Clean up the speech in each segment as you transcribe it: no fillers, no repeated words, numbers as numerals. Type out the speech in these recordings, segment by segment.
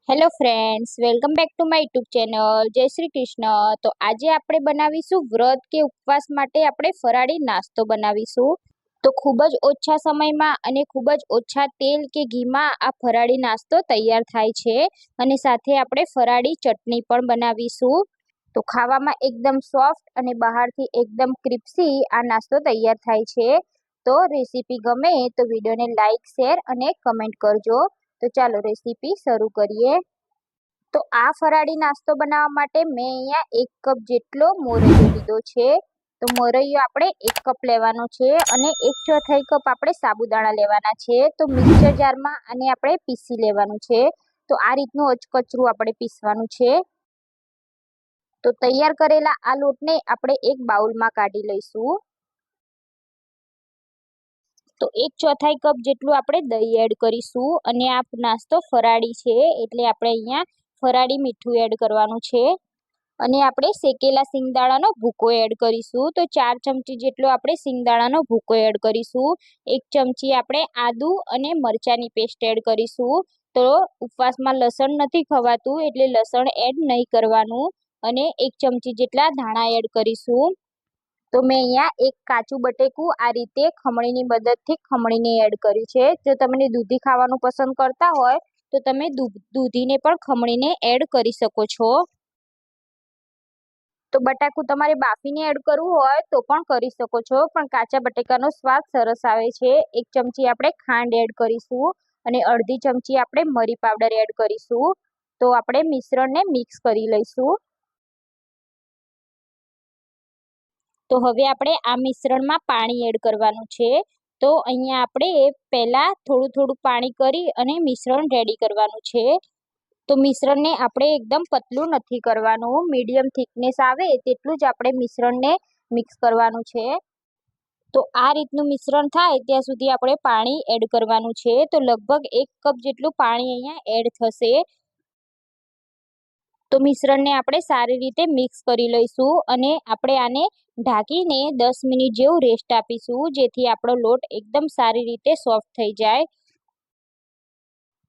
Hello friends, welcome back to my YouTube channel. જય શ્રી કૃષ્ણ. તો આજે આપણે બનાવીશું વ્રત કે ઉપવાસ માટે આપણે ફરાળી નાસ્તો બનાવીશું. તો ખૂબ જ ઓછા સમયમાં અને ખૂબ જ ઓછા તેલ કે ઘીમાં આ ફરાળી નાસ્તો તૈયાર થાય છે અને સાથે આપણે ફરાળી ચટણી પણ બનાવીશું. તો ખાવામાં એકદમ સોફ્ટ અને બહારથી એકદમ ક્રિસ્પી આ નાસ્તો તૈયાર થાય છે. તો રેસીપી ગમે તો વિડીયોને લાઈક, શેર અને કમેન્ટ કરજો. તો ચાલો રેસીપી શરૂ કરીએ. તો આ ફરાળી નાસ્તો બનાવવા માટે મેં અહીંયા 1 કપ જેટલો મોરૈયો લીધો છે. તો મોરૈયો આપણે 1 કપ લેવાનો છે અને 1/4 કપ આપણે સાબુદાણા લેવાના છે. તો મિક્સર જારમાં આને આપણે પીસી લેવાનું છે. તો આ રીતનું અચકચરું આપણે પીસવાનું છે. તો તૈયાર કરેલા આ લોટને આપણે એક બાઉલમાં કાઢી લઈશું. તો 1/4 કપ જેટલું આપણે દહીં એડ કરીશું અને આ નાસ્તો ફરાળી છે એટલે આપણે અહીંયા ફરાળી મીઠું એડ કરવાનું છે અને આપણે શેકેલા સિંગદાણાનો ભૂકો એડ કરીશું. તો 4 ચમચી જેટલો આપણે સિંગદાણાનો ભૂકો એડ કરીશું. 1 ચમચી આપણે આદુ અને મરચાંની પેસ્ટ એડ કરીશું. તો ઉપવાસમાં લસણ નથી ખવાતું એટલે લસણ એડ નહીં કરવાનું અને 1 ચમચી જેટલા ધાણા એડ કરીશું. તો મેં અહીંયા એક કાચું બટેકું આ રીતે ખમણીની મદદથી ખમણીને એડ કર્યું છે. જો તમને દૂધી ખાવાનું પસંદ કરતા હોય તો તમે દૂધીને પણ ખમણીને એડ કરી શકો છો. તો બટાકું તમારે બાફીને એડ કરવું હોય તો પણ કરી શકો છો, પણ કાચા બટેકાનો સ્વાદ સરસ આવે છે. 1 ચમચી આપણે ખાંડ એડ કરીશું અને અડધી ચમચી આપણે મરી પાવડર એડ કરીશું. તો આપણે મિશ્રણને મિક્સ કરી લઈશું. તો હવે આપણે આ મિશ્રણમાં પાણી એડ કરવાનું છે. તો અહીંયા આપણે પહેલાં થોડું થોડું પાણી કરી અને મિશ્રણ રેડી કરવાનું છે. તો મિશ્રણને આપણે એકદમ પતલું નથી કરવાનું, મીડિયમ થિકનેસ આવે તેટલું જ આપણે મિશ્રણને મિક્સ કરવાનું છે. તો આ રીતનું મિશ્રણ થાય ત્યાં સુધી આપણે પાણી એડ કરવાનું છે. તો લગભગ 1 કપ જેટલું પાણી અહીંયા એડ થશે. તો મિશ્રણને આપણે સારી રીતે મિક્સ કરી લઈશું અને આપણે આને ઢાંકીને 10 મિનિટ જેવું રેસ્ટ આપીશું, જેથી આપણો લોટ એકદમ સારી રીતે સોફ્ટ થઈ જાય.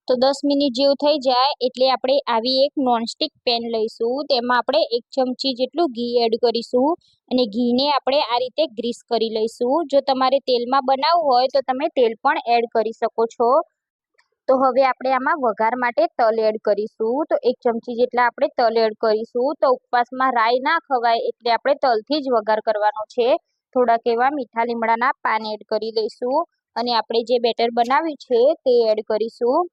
તો 10 મિનિટ જેવું થઈ જાય એટલે આપણે આવી એક નોનસ્ટિક પેન લઈશું. તેમાં આપણે 1 ચમચી જેટલું ઘી એડ કરીશું અને ઘીને આપણે આ રીતે ગ્રીસ કરી લઈશું. જો તમારે તેલમાં બનાવવું હોય તો તમે તેલ પણ એડ કરી શકો છો. તો હવે આપણે આમાં વઘાર માટે તલ એડ કરીશું. તો 1 ચમચી જેટલા આપણે તલ એડ કરીશું. તો ઉપવાસમાં રાઈ ના ખવાય એટલે આપણે તલથી જ વઘાર કરવાનો છે. થોડાક એવા મીઠા લીમડાના પાન એડ કરી દઈશું અને આપણે જે બેટર બનાવ્યું છે તે એડ કરીશું.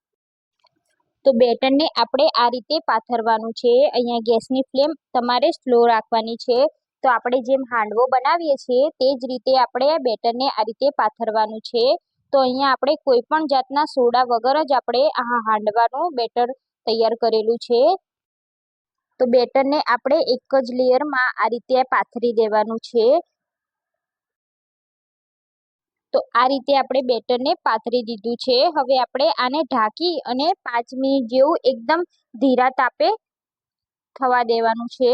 તો બેટરને આપણે આ રીતે પાથરવાનું છે. અહીંયા ગેસની ફ્લેમ તમારે સ્લો રાખવાની છે. તો આપણે જેમ હાંડવો બનાવીએ છીએ તે જ રીતે આપણે બેટરને આ રીતે પાથરવાનું છે. તો અહીંયા આપણે કોઈ પણ જાતના સોડા વગર જ આપણે આ હાંડવાનું બેટર તૈયાર કરેલું છે. તો બેટરને આપણે એક જ લેયરમાં આ રીતે પાથરી દેવાનું છે. તો આ રીતે આપણે બેટરને પાથરી દીધું છે. હવે આપણે આને ઢાંકી અને 5 મિનિટ જેવું એકદમ ધીરા તાપે થવા દેવાનું છે.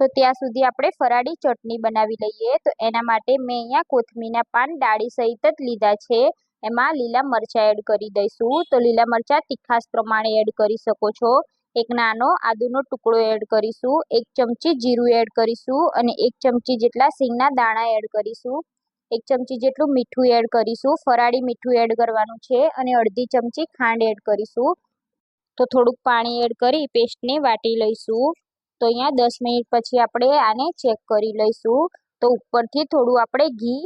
તો ત્યાં સુધી આપણે ફરાળી ચટણી બનાવી લઈએ. તો એના માટે મેં અહીંયા કોથમીરના પાન ડાળી સહિત જ લીધા છે. એમાં લીલા મરચાં એડ કરી દઈશું. તો લીલા મરચાં તીખાસ પ્રમાણે એડ કરી શકો છો. એક નાનો આદુનો ટુકડો એડ કરીશું. 1 ચમચી જીરું એડ કરીશું અને 1 ચમચી જેટલા સિંગના દાણા એડ કરીશું. 1 ચમચી જેટલું મીઠું એડ કરીશું. ફરાળી મીઠું એડ કરવાનું છે અને અડધી ચમચી ખાંડ એડ કરીશું. તો થોડુંક પાણી એડ કરી પેસ્ટને વાટી લઈશું. તો અહીંયા 10 મિનિટ પછી આપણે આને ચેક કરી લઈશું. તો ઉપરથી થોડું આપણે ઘી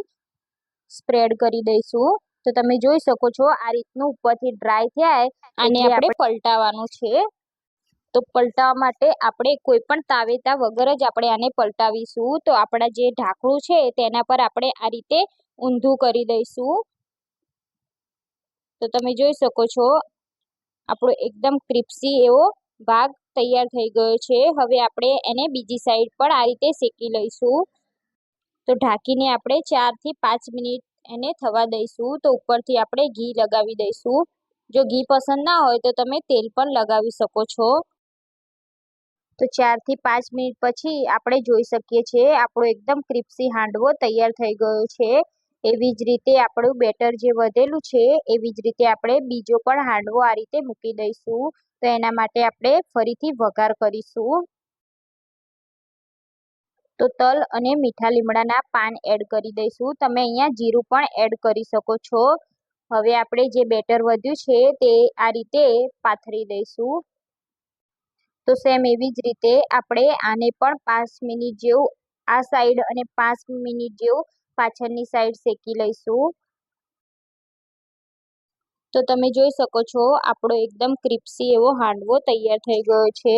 સ્પ્રેડ કરી દઈશું. તો તમે જોઈ શકો છો આ રીતનું ઉપરથી ડ્રાય થાય આને આપણે પલટાવવાનું છે. તો પલટાવવા માટે આપણે કોઈ પણ તાવેતા વગર જ આપણે આને પલટાવીશું. તો આપણા જે ઢાંકણું છે તેના પર આપણે આ રીતે ઊંધું કરી દઈશું. તો તમે જોઈ શકો છો આપણો એકદમ ક્રિસ્પી એવો ભાગ તૈયાર થઈ ગયો છે. હવે આપણે એને બીજી સાઈડ પણ આ રીતે શેકી લઈશું. તો ઢાંકીને આપણે 4 થી 5 મિનિટ એને થવા દઈશું. તો ઉપરથી આપણે ઘી લગાવી દઈશું. જો ઘી પસંદ ના હોય તો તમે તેલ પણ લગાવી શકો છો. તો 4 થી 5 મિનિટ પછી આપણે જોઈ શકીએ છીએ આપણો એકદમ ક્રિસ્પી હાંડવો તૈયાર થઈ ગયો છે. એવી જ રીતે આપણું બેટર જે વધેલું છે એવી જ રીતે આપણે બીજો પણ હાંડવો આ રીતે મૂકી દઈશું. તો એના માટે આપણે ફરીથી વઘાર કરીશું. તો તલ અને મીઠા લીમડાના પાન એડ કરી દઈશું. તમે અહીંયા જીરું પણ એડ કરી શકો છો. હવે આપણે જે બેટર વધ્યું છે તે આ રીતે પાથરી દઈશું. તો સેમ એવી જ રીતે આપણે આને પણ 5 મિનિટ જેવું આ સાઈડ અને 5 મિનિટ જેવું પાછળની સાઈડ શેકી લઈશું. તો તમે જોઈ શકો છો આપણો એકદમ ક્રિસ્પી એવો હાંડવો તૈયાર થઈ ગયો છે.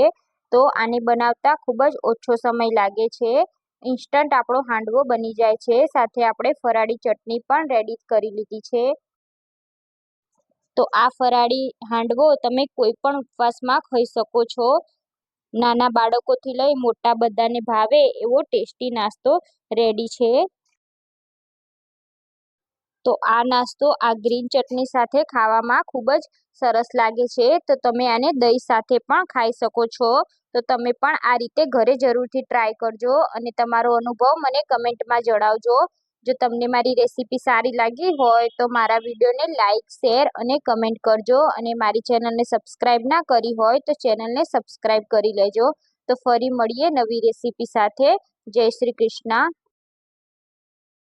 તો આને બનાવતા ખૂબ જ ઓછો સમય લાગે છે. ઇન્સ્ટન્ટ આપણો હાંડવો બની જાય છે. સાથે આપણે ફરાળી ચટણી પણ રેડી કરી લીધી છે. તો આ ફરાળી હાંડવો તમે કોઈ પણ ઉપવાસમાં ખાઈ શકો છો. નાના બાળકોથી લઈ મોટા બધાને ભાવે એવો ટેસ્ટી નાસ્તો રેડી છે. તો આ નાસ્તો આ ગ્રીન ચટણી સાથે ખાવામાં ખૂબ જ સરસ લાગે છે. તો તમે આને દહીં સાથે પણ ખાઈ શકો છો. તો તમે પણ આ રીતે ઘરે જરૂરથી ટ્રાય કરજો અને તમારો અનુભવ મને કમેન્ટમાં જણાવજો. જો તમને મારી રેસીપી સારી લાગી હોય તો મારા વિડીયોને લાઇક, શેર અને કમેન્ટ કરજો અને મારી ચેનલને સબસ્ક્રાઈબ ના કરી હોય તો ચેનલને સબસ્ક્રાઈબ કરી લેજો. તો ફરી મળીએ નવી રેસીપી સાથે. જય શ્રી કૃષ્ણ.